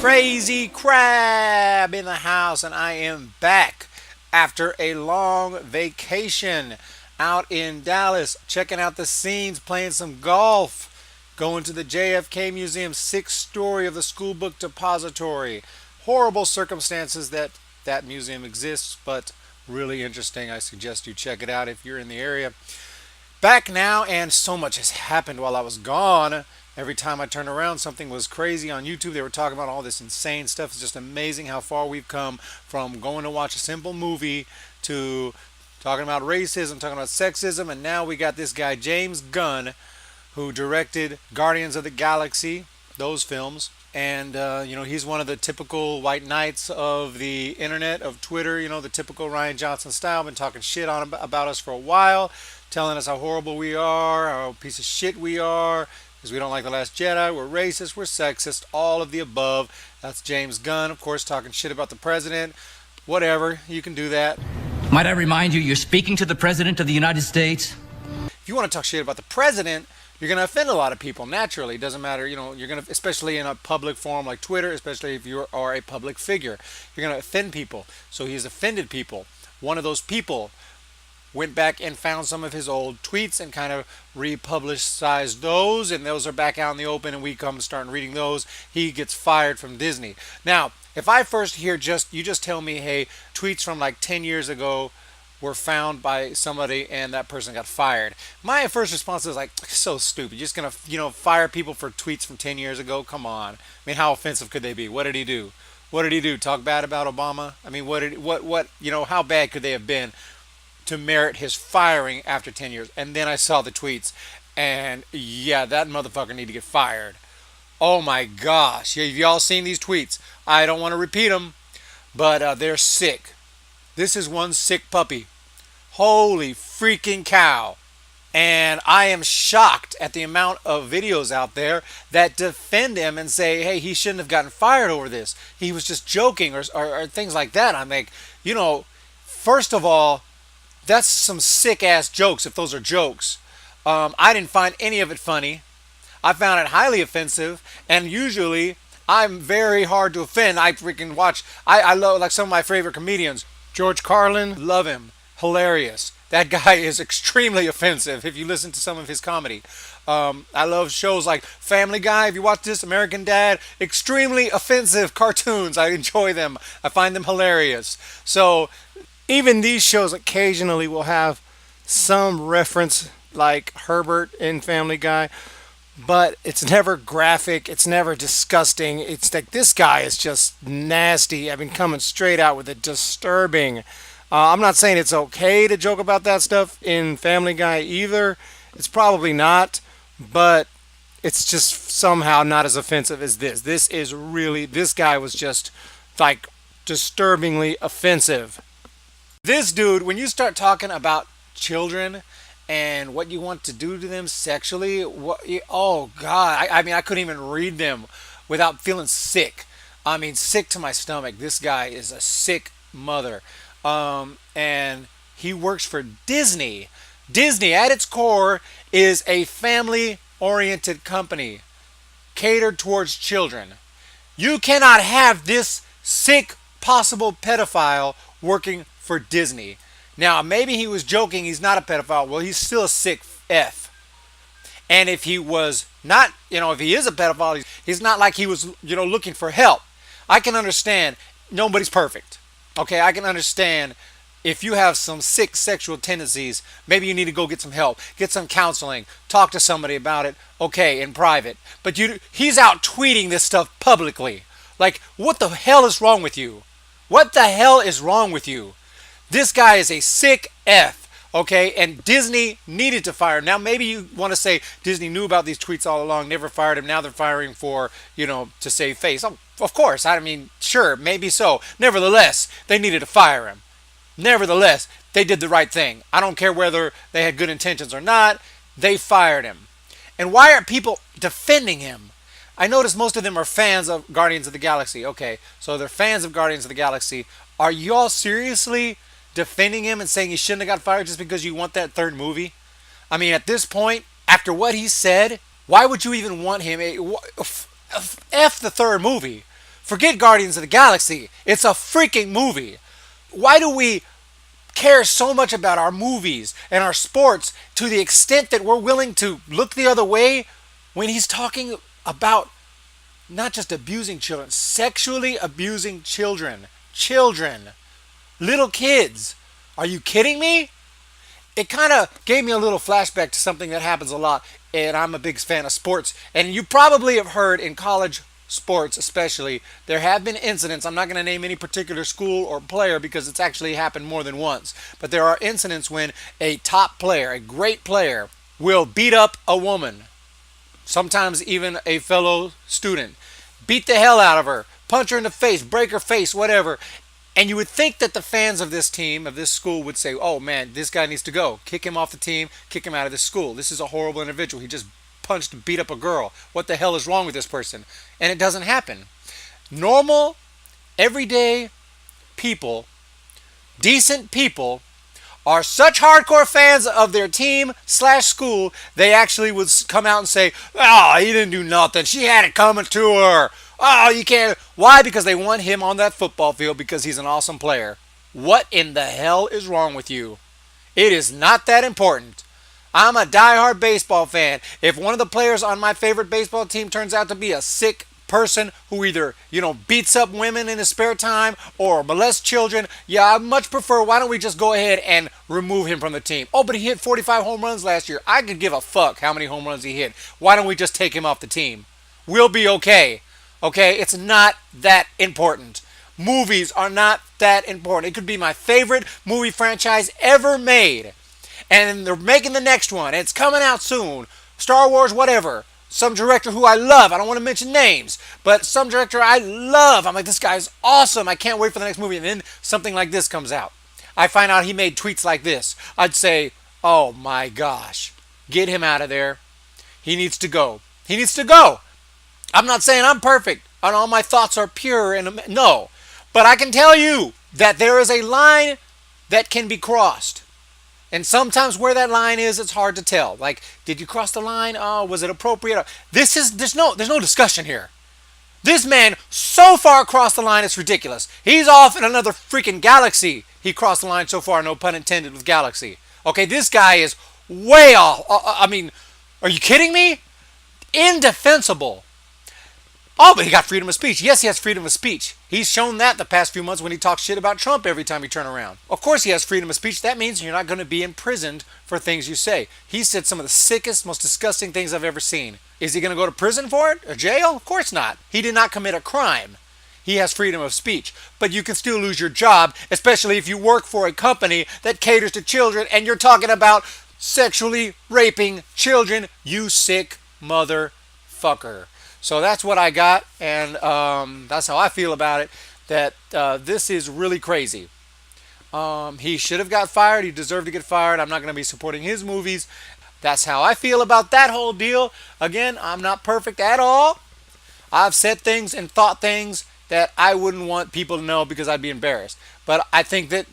Crazy Crab in the house, and I am back after a long vacation out in Dallas, checking out the scenes, playing some golf, going to the JFK Museum, sixth story of the School Book Depository. Horrible circumstances that museum exists, but really interesting. I suggest you check it out if you're in the area. Back now, and so much has happened while I was gone. Every time I turned around, something was crazy on YouTube. They were talking about all this insane stuff. It's just amazing how far we've come from going to watch a simple movie to talking about racism, talking about sexism, and now we got this guy, James Gunn, who directed Guardians of the Galaxy, those films. And, he's one of the typical white knights of the internet, of Twitter, the typical Ryan Johnson style. Been talking shit on about us for a while, telling us how horrible we are, how piece of shit we are, because we don't like The Last Jedi, we're racist, we're sexist, all of the above. That's James Gunn, of course, talking shit about the president. Whatever, you can do that. Might I remind you, you're speaking to the President of the United States? If you want to talk shit about the president, you're going to offend a lot of people naturally. It doesn't matter, you're going to, especially in a public forum like Twitter, especially if you are a public figure, you're going to offend people. So he's offended people. One of those people went back and found some of his old tweets and kind of republicized those, and those are back out in the open, and we come starting reading those. He gets fired from Disney. Now, if I first hear you just tell me, hey, tweets from like 10 years ago were found by somebody and that person got fired. My first response is like, so stupid. You're just going to, fire people for tweets from 10 years ago? Come on. I mean, how offensive could they be? What did he do? What did he do? Talk bad about Obama? I mean, how bad could they have been to merit his firing after 10 years? And then I saw the tweets, and yeah, that motherfucker need to get fired. Oh my gosh. Have y'all seen these tweets? I don't want to repeat them, but they're sick. This is one sick puppy. Holy freaking cow. And I am shocked at the amount of videos out there that defend him and say, hey, he shouldn't have gotten fired over this. He was just joking or things like that. I'm like, first of all, that's some sick ass jokes if those are jokes. I didn't find any of it funny. I found it highly offensive, and usually I'm very hard to offend. I freaking watch. I love like some of my favorite comedians. George Carlin, love him, hilarious. That guy is extremely offensive if you listen to some of his comedy. I love shows like Family Guy. If you watch this, American Dad, extremely offensive cartoons. I enjoy them. I find them hilarious. So even these shows occasionally will have some reference like Herbert in Family Guy, but it's never graphic, it's never disgusting. It's like this guy is just nasty. I've been coming straight out with it, disturbing. I'm not saying it's okay to joke about that stuff in Family Guy either. It's probably not, but it's just somehow not as offensive as this. This guy was just like disturbingly offensive. This dude, when you start talking about children and what you want to do to them sexually, oh God, I mean, I couldn't even read them without feeling sick. I mean, sick to my stomach. This guy is a sick mother. And he works for Disney. Disney, at its core, is a family-oriented company catered towards children. You cannot have this sick possible pedophile working for Disney. Now, maybe he was joking, he's not a pedophile. Well, he's still a sick F. And if he was not, if he is a pedophile, he's not like he was, looking for help. I can understand nobody's perfect. Okay, I can understand if you have some sick sexual tendencies, maybe you need to go get some help, get some counseling, talk to somebody about it, okay, in private. But he's out tweeting this stuff publicly. Like, what the hell is wrong with you? What the hell is wrong with you? This guy is a sick F, okay? And Disney needed to fire him. Now, maybe you want to say Disney knew about these tweets all along, never fired him. Now they're firing for, to save face. Oh, of course. I mean, sure, maybe so. Nevertheless, they needed to fire him. Nevertheless, they did the right thing. I don't care whether they had good intentions or not. They fired him. And why aren't people defending him? I notice most of them are fans of Guardians of the Galaxy. Okay, so they're fans of Guardians of the Galaxy. Are y'all seriously defending him and saying he shouldn't have got fired just because you want that third movie? I mean, at this point, after what he said, why would you even want him? F the third movie. Forget Guardians of the Galaxy. It's a freaking movie. Why do we care so much about our movies and our sports to the extent that we're willing to look the other way when he's talking about not just abusing children, sexually abusing children? Children. Little kids. Are you kidding me? It kind of gave me a little flashback to something that happens a lot, and I'm a big fan of sports. And you probably have heard in college sports, especially, there have been incidents. I'm not going to name any particular school or player because it's actually happened more than once. But there are incidents when a top player, a great player, will beat up a woman, sometimes even a fellow student, beat the hell out of her, punch her in the face, break her face, whatever. And you would think that the fans of this team, of this school, would say, oh man, this guy needs to go. Kick him off the team, kick him out of the school. This is a horrible individual. He just punched and beat up a girl. What the hell is wrong with this person? And it doesn't happen. Normal, everyday people, decent people, are such hardcore fans of their team slash school, they actually would come out and say, oh, he didn't do nothing. She had it coming to her. Oh, you can't. Why? Because they want him on that football field because he's an awesome player. What in the hell is wrong with you? It is not that important. I'm a diehard baseball fan. If one of the players on my favorite baseball team turns out to be a sick person who either, beats up women in his spare time or molests children, I much prefer, why don't we just go ahead and remove him from the team? Oh, but he hit 45 home runs last year. I could give a fuck how many home runs he hit. Why don't we just take him off the team? We'll be okay. Okay? It's not that important. Movies are not that important. It could be my favorite movie franchise ever made. And they're making the next one. It's coming out soon. Star Wars, whatever. Some director who I love. I don't want to mention names. But some director I love. I'm like, this guy's awesome. I can't wait for the next movie. And then something like this comes out. I find out he made tweets like this. I'd say, oh my gosh. Get him out of there. He needs to go. He needs to go. I'm not saying I'm perfect and all my thoughts are pure. No. But I can tell you that there is a line that can be crossed. And sometimes where that line is, it's hard to tell. Like, did you cross the line? Oh, was it appropriate? There's no discussion here. This man so far crossed the line, it's ridiculous. He's off in another freaking galaxy. He crossed the line so far, no pun intended with galaxy. Okay, this guy is way off. I mean, are you kidding me? Indefensible. Oh, but he got freedom of speech. Yes, he has freedom of speech. He's shown that the past few months when he talks shit about Trump every time you turn around. Of course he has freedom of speech. That means you're not going to be imprisoned for things you say. He said some of the sickest, most disgusting things I've ever seen. Is he going to go to prison for it? Or jail? Of course not. He did not commit a crime. He has freedom of speech. But you can still lose your job, especially if you work for a company that caters to children and you're talking about sexually raping children, you sick motherfucker. So that's what I got, and that's how I feel about it, that this is really crazy. He should have got fired. He deserved to get fired. I'm not going to be supporting his movies. That's how I feel about that whole deal. Again, I'm not perfect at all. I've said things and thought things that I wouldn't want people to know because I'd be embarrassed. But I think that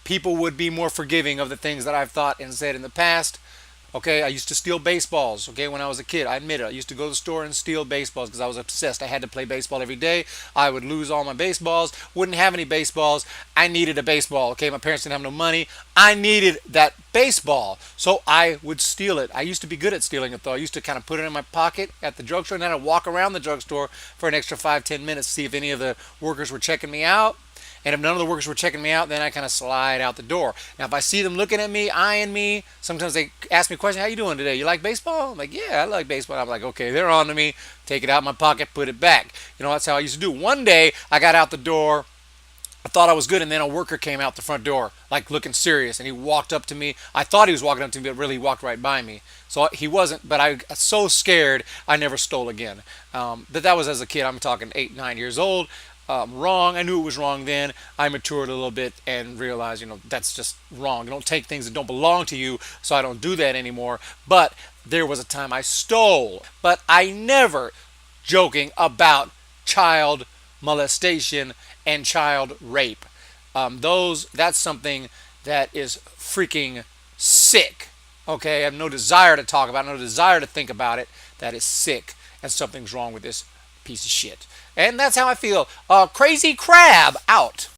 people would be more forgiving of the things that I've thought and said in the past. Okay, I used to steal baseballs, okay, when I was a kid. I admit it. I used to go to the store and steal baseballs because I was obsessed. I had to play baseball every day. I would lose all my baseballs, wouldn't have any baseballs. I needed a baseball, okay? My parents didn't have no money. I needed that baseball, so I would steal it. I used to be good at stealing it, though. I used to kind of put it in my pocket at the drugstore, and then I'd walk around the drugstore for an extra 5-10 minutes to see if any of the workers were checking me out. And if none of the workers were checking me out, then I kind of slide out the door. Now, if I see them looking at me, eyeing me, sometimes they ask me a question, how you doing today? You like baseball? I'm like, yeah, I like baseball. I'm like, okay, they're on to me. Take it out of my pocket, put it back. That's how I used to do. One day, I got out the door. I thought I was good, and then a worker came out the front door, like looking serious, and he walked up to me. I thought he was walking up to me, but really he walked right by me. So he wasn't, but I got so scared, I never stole again. But that was as a kid. I'm talking 8, 9 years old. Wrong. I knew it was wrong then. I matured a little bit and realized, that's just wrong. You don't take things that don't belong to you, so I don't do that anymore. But there was a time I stole. But I never joking about child molestation and child rape. That's something that is freaking sick. Okay, I have no desire to talk about it, no desire to think about it. That is sick, and something's wrong with this piece of shit. And that's how I feel. Crazy Crab out.